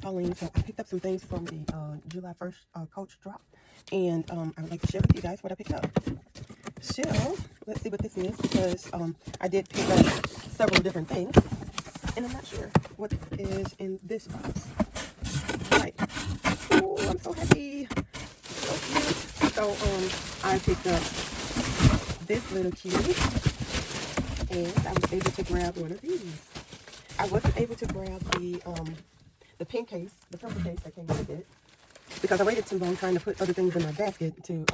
Pauline. So I picked up some things from the July 1st Coach drop, and I would like to share with you guys what I picked up. So let's see what this is, because I did pick up several different things, and I'm not sure what is in this box. All right. Oh, I'm so happy. So cute. So I picked up this little cutie, and I was able to grab one of these. I wasn't able to grab the pink case, the purple case that came with it, because I waited too long trying to put other things in my basket to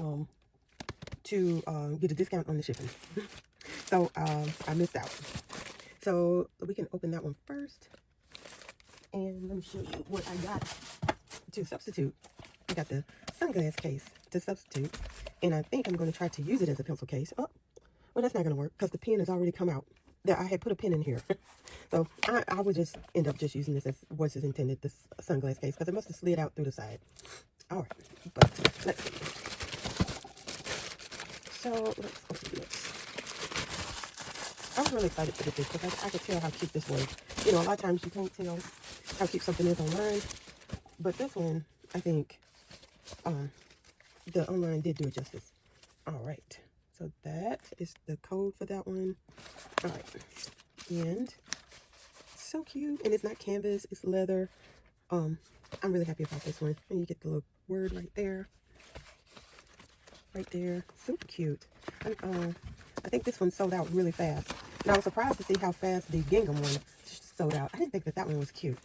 get a discount on the shipping. So I missed out. So we can open that one first, and let me show you what I got to substitute. I got the sunglass case to substitute, and I think I'm going to try to use it as a pencil case. Oh, well, that's not going to work because the pen has already come out. There, I had put a pen in here. So I would just end up just using this as was intended, this sunglass case, because it must have slid out through the side. All right, but let's see. So let's open this. I was really excited to get this because I could tell how cute this was. You know, a lot of times you can't tell how cute something is online, but this one, I think, the online did do it justice. All right, so that is the code for that one. All right, and so cute, and it's not canvas, it's leather. I'm really happy about this one, and you get the little word right there, super cute. I think this one sold out really fast, and I was surprised to see how fast the gingham one sold out. I didn't think that one was cute,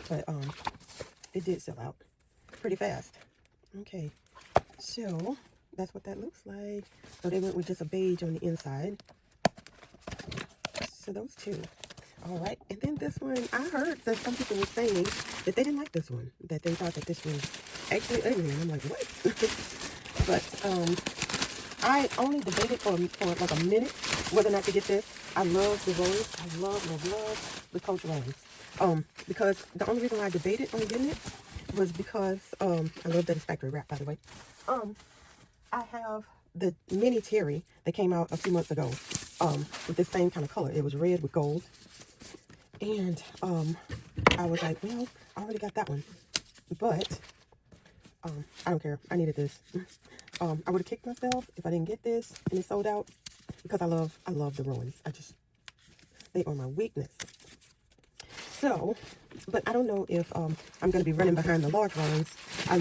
but it did sell out pretty fast. Okay, so that's what that looks like. So they went with just a beige on the inside. So those two. All right, and then this one, I heard that some people were saying that they didn't like this one, that they thought that this was actually ugly, and I'm like, what? But I only debated for like a minute whether or not to get this. I love the rose. I love the Coach rose. Because the only reason why I debated on getting it was because I love that it's factory wrap, by the way. I have the mini Terry that came out a few months ago with this same kind of color. It was red with gold. And I was like, well, I already got that one. But I don't care. I needed this. I would have kicked myself if I didn't get this and it sold out, because I love the Rowans. They are my weakness. So, but I don't know if I'm going to be running behind the large Rowans. I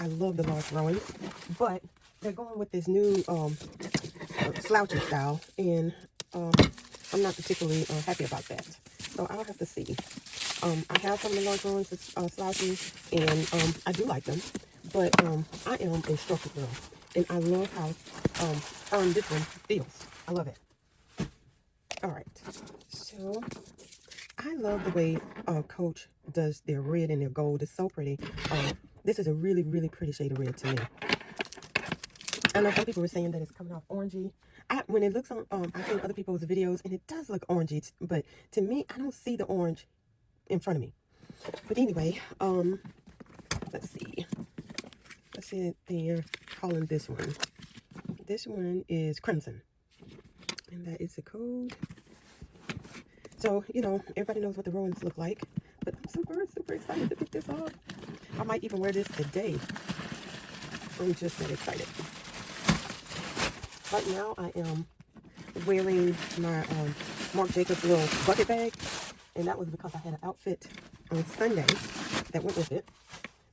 love the large Rowans, but they're going with this new slouchy style, and I'm not particularly happy about that. So I'll have to see. I have some of the large Rowans slouchy, and I do like them, but I am a structure girl, and I love how this one feels. I love it. All right, so I love the way Coach does their red and their gold. It's so pretty. This is a really, really pretty shade of red to me. I know some people were saying that it's coming off orangey. When it looks on, I've seen other people's videos, and it does look orangey, but to me, I don't see the orange in front of me. But anyway, let's see. Let's see if they're calling this one. This one is Crimson, and that is the code. So, you know, everybody knows what the Rowans look like, but I'm super, super excited to pick this up. I might even wear this today. I'm just that excited. Right now, I am wearing my Marc Jacobs little bucket bag, and that was because I had an outfit on Sunday that went with it,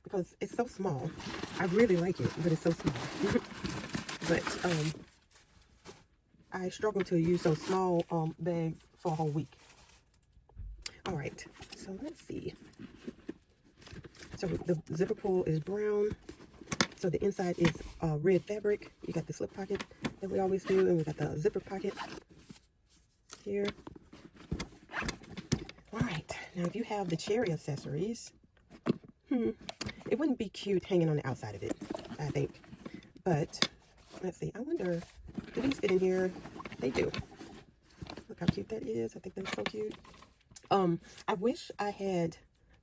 because it's so small. I really like it, but it's so small. But I struggle to use those small bags for a whole week. All right, so let's see. So the zipper pull is brown. So the inside is red fabric. You got the slip pocket that we always do, and we got the zipper pocket here. All right, now if you have the cherry accessories, it wouldn't be cute hanging on the outside of it, I think. But let's see, I wonder, do these fit in here? They do. Look how cute that is. I think they're so cute. I wish I had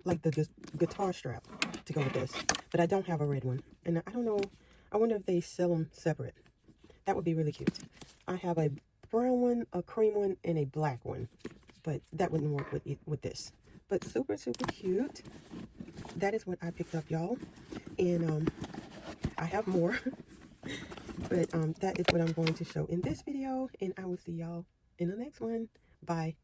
like the guitar strap to go with this, but I don't have a red one, and I don't know. I wonder if they sell them separate. That would be really cute. I have a brown one, a cream one, and a black one, but that wouldn't work with this. But super, super cute. that is what I picked up, y'all. And I have more. But that is what I'm going to show in this video. And I will see y'all in the next one. Bye.